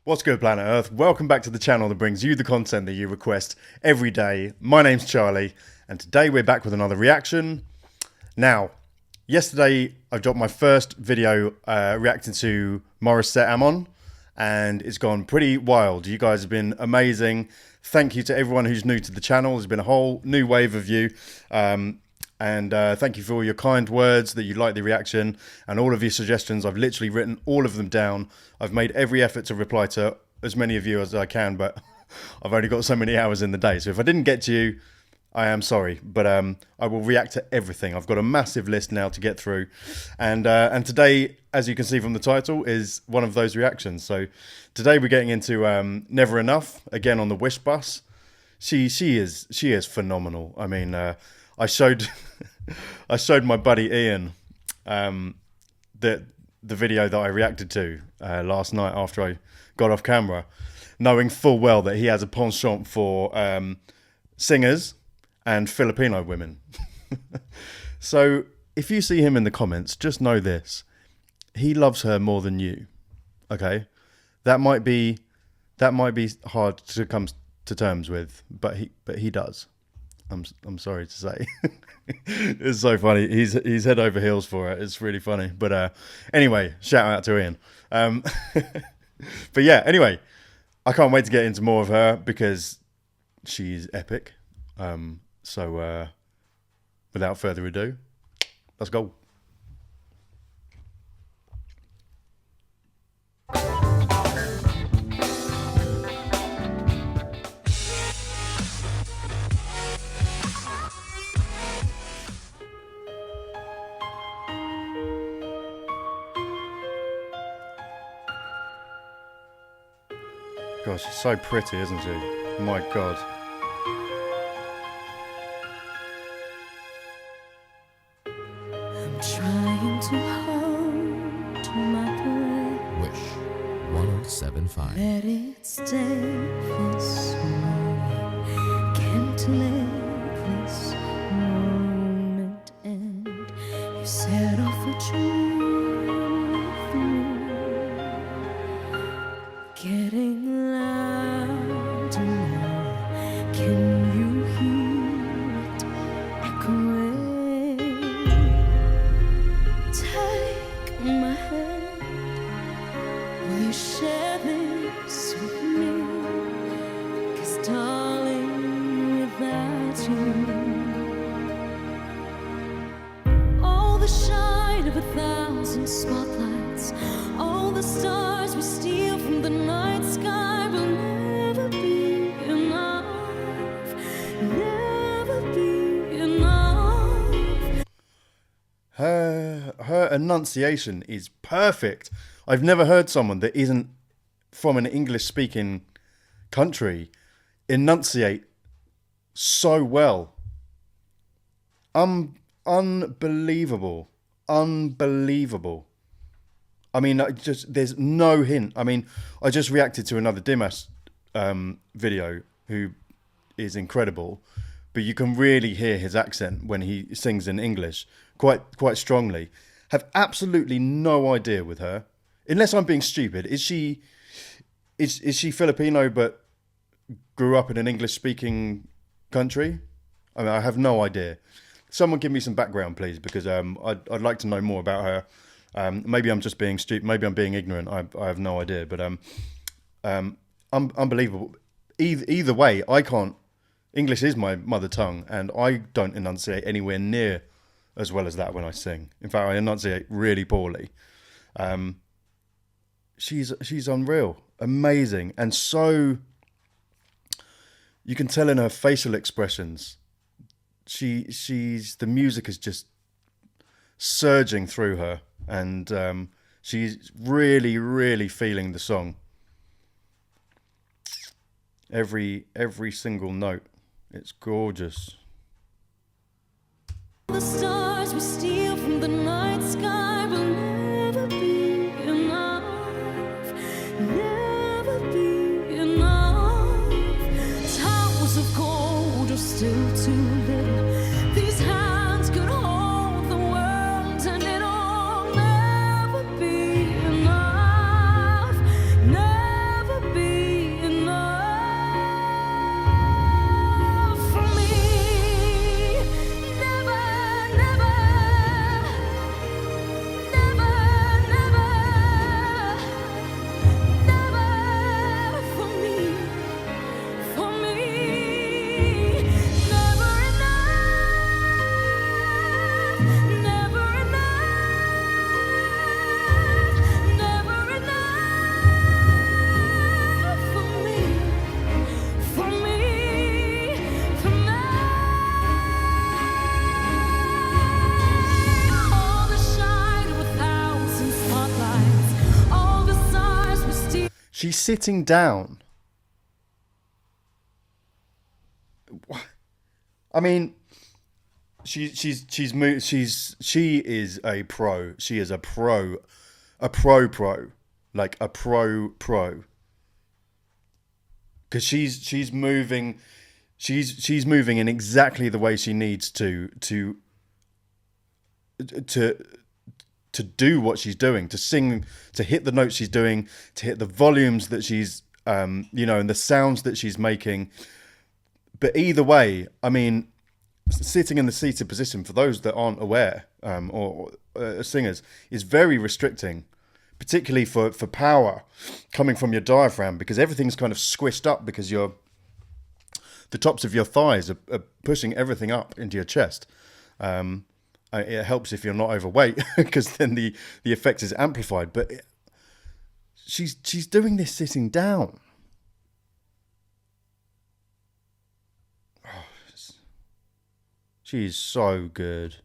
What's good, planet Earth? Welcome back to the channel that brings you the content that you request every day. My name's Charlie, and today we're back with another reaction. Now, yesterday I dropped my first video reacting to Morissette Amon, and it's gone pretty wild. You guys have been amazing. Thank you to everyone who's new to the channel. There's been a whole new wave of you. And thank you for all your kind words, that you like the reaction, and all of your suggestions. I've literally written all of them down. I've made every effort to reply to as many of you as I can, but I've only got so many hours in the day. So if I didn't get to you, I am sorry, but I will react to everything. I've got a massive list now to get through. And today, as you can see from the title, is one of those reactions. So today we're getting into Never Enough, again on the Wish bus. She is phenomenal. I mean, I showed my buddy Ian the video that I reacted to last night after I got off camera, knowing full well that he has a penchant for singers and Filipino women. So if you see him in the comments, just know this: he loves her more than you. Okay, that might be hard to come to terms with, but he does. I'm sorry to say. It's so funny. He's head over heels for it. It's really funny. But anyway, shout out to Ian. But yeah, anyway, I can't wait to get into more of her because she's epic. So without further ado, let's go. Gosh, she's so pretty, isn't she? My God. I'm trying to hold my breath. Wish 1075. Let it stay this way. Can't let this moment end. You set off a dream with me. Getting loud now. Can you hear it echoing? Take my hand. Will you share this with me? 'Cause darling, without you, all the shine of 1,000 spotlights, all the stars we steal from the night sky will never be enough, never be enough. Her enunciation is perfect. I've never heard someone that isn't from an English-speaking country enunciate so well. Unbelievable. Unbelievable. I mean, there's no hint. I mean, I just reacted to another Dimas video who is incredible, but you can really hear his accent when he sings in English quite strongly. Have absolutely no idea with her, unless I'm being stupid. Is she Filipino but grew up in an English-speaking country? I mean, I have no idea. Someone give me some background, please, because I'd like to know more about her. Maybe I'm just being stupid. Maybe I'm being ignorant. I have no idea. But unbelievable. Either way, I can't. English is my mother tongue, and I don't enunciate anywhere near as well as that when I sing. In fact, I enunciate really poorly. She's unreal, amazing, and so you can tell in her facial expressions. The music is just surging through her, and she's really feeling the song. Every single note, it's gorgeous. The stars we steal from the night sky will never be enough, never be enough. Towers of gold are still too little. These hands could hold the world, and it'll never be enough, never She's sitting down. I mean, she is a pro. She is a pro, like a pro. Because she's moving in exactly the way she needs to do what she's doing, to sing, to hit the notes she's doing, to hit the volumes that she's and the sounds that she's making. But either way, I mean, sitting in the seated position, for those that aren't aware, or singers, is very restricting, particularly for power coming from your diaphragm, because everything's kind of squished up, because the tops of your thighs are pushing everything up into your chest. It helps if you're not overweight, because then the effect is amplified. But she's doing this sitting down. Oh, she's so good.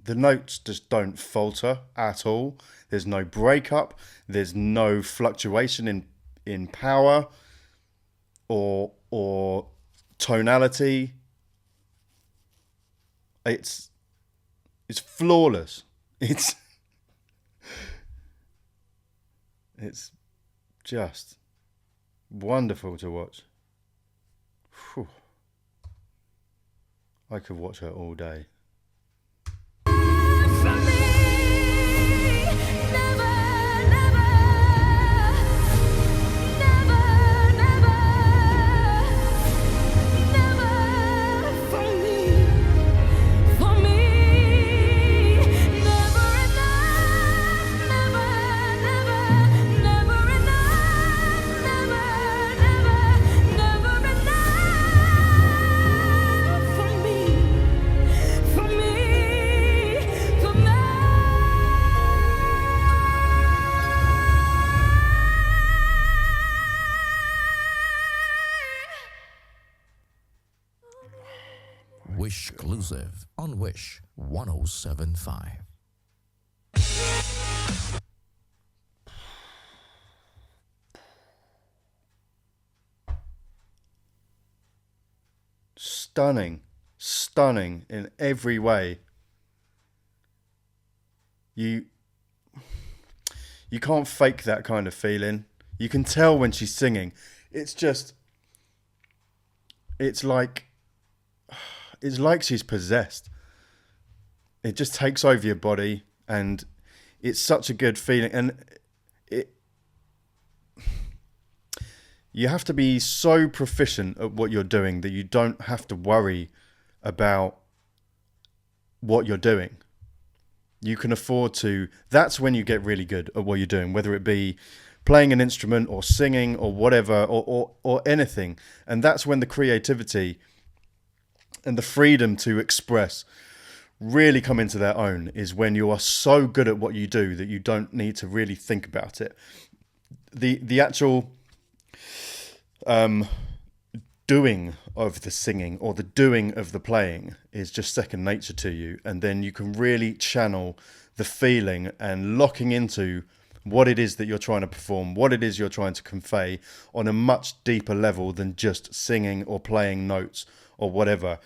The notes just don't falter at all. There's no breakup. There's no fluctuation in power or tonality. It's flawless. It's just wonderful to watch. Whew. I could watch her all day. Wish exclusive on Wish 1075. Stunning in every way. You can't fake that kind of feeling. You can tell when she's singing. It's like she's possessed. It just takes over your body, and it's such a good feeling. And you have to be so proficient at what you're doing that you don't have to worry about what you're doing. You can afford to. That's when you get really good at what you're doing, whether it be playing an instrument or singing or whatever, or anything. And that's when the creativity and the freedom to express really come into their own, is when you are so good at what you do that you don't need to really think about it. The actual doing of the singing or the doing of the playing is just second nature to you, and then you can really channel the feeling and locking into what it is that you're trying to perform, what it is you're trying to convey on a much deeper level than just singing or playing notes or whatever.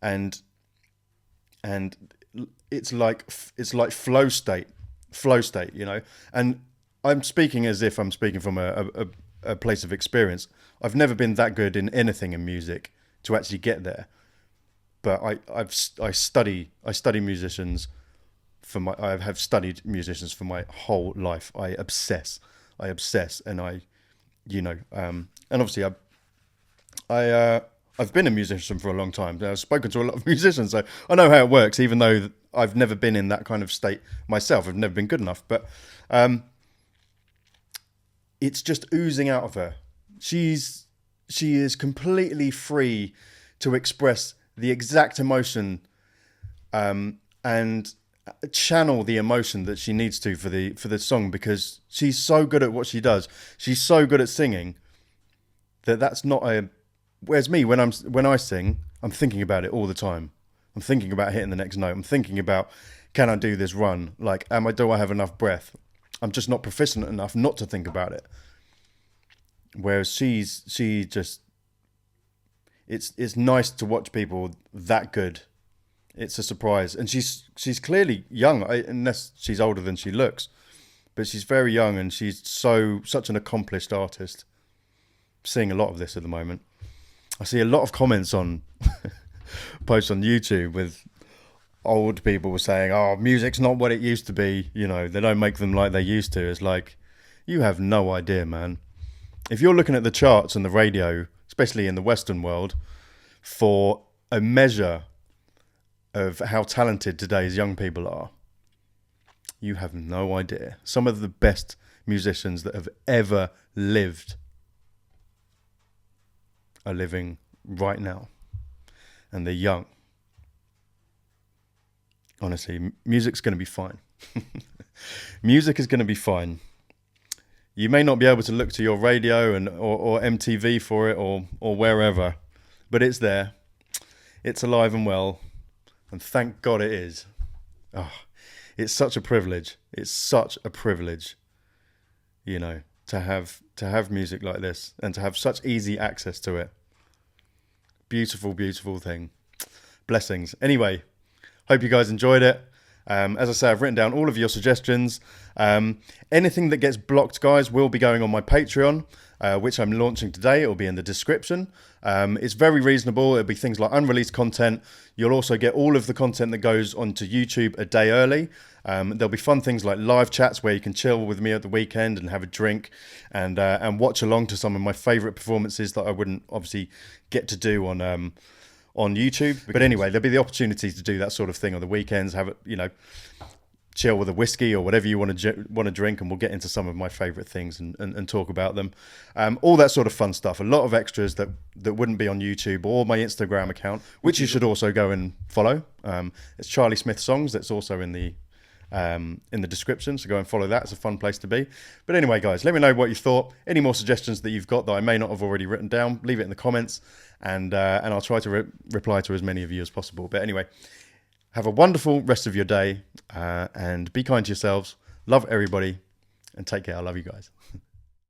And it's like flow state, and I'm speaking as if I'm speaking from a a place of experience. I've never been that good in anything in music to actually get there. But I study musicians I have studied musicians for my whole life. I obsess, and and obviously I've been a musician for a long time. I've spoken to a lot of musicians, so I know how it works. Even though I've never been in that kind of state myself, I've never been good enough. But it's just oozing out of her. She is completely free to express the exact emotion and channel the emotion that she needs to for the song, because she's so good at what she does. She's so good at singing that's not a. Whereas me, when I sing, I'm thinking about it all the time. I'm thinking about hitting the next note. I'm thinking about, can I do this run? Like, do I have enough breath? I'm just not proficient enough not to think about it. Whereas she just, it's nice to watch people that good. It's a surprise, and she's clearly young, unless she's older than she looks. But she's very young, and she's such an accomplished artist. Seeing a lot of this at the moment. I see a lot of comments on posts on YouTube with old people saying, "Oh, music's not what it used to be. You know, they don't make them like they used to." It's like, you have no idea, man. If you're looking at the charts and the radio, especially in the Western world, for a measure of how talented today's young people are, you have no idea. Some of the best musicians that have ever lived are living right now, and they're young. Honestly, music's going to be fine. Music is going to be fine. You may not be able to look to your radio or MTV for it or wherever, but it's there. It's alive and well, and thank God it is. Oh, it's such a privilege. It's such a privilege, to have music like this and to have such easy access to it. Beautiful, beautiful thing. Blessings. Anyway, hope you guys enjoyed it. As I say, I've written down all of your suggestions. Anything that gets blocked, guys, will be going on my Patreon, which I'm launching today. It'll be in the description. It's very reasonable. It'll be things like unreleased content. You'll also get all of the content that goes onto YouTube a day early. There'll be fun things like live chats where you can chill with me at the weekend and have a drink and watch along to some of my favourite performances that I wouldn't obviously get to do on YouTube. But anyway, there'll be the opportunity to do that sort of thing on the weekends, have it, chill with a whiskey or whatever you want to drink, and we'll get into some of my favourite things and talk about them. All that sort of fun stuff. A lot of extras that wouldn't be on YouTube or my Instagram account, which you should also go and follow. It's Charlie Smith Songs. That's also in the description, so go and follow that. It's a fun place to be. But anyway, guys, let me know what you thought. Any more suggestions that you've got that I may not have already written down, leave it in the comments, and I'll try to reply to as many of you as possible. But anyway, have a wonderful rest of your day, and be kind to yourselves. Love everybody, and take care. I love you guys.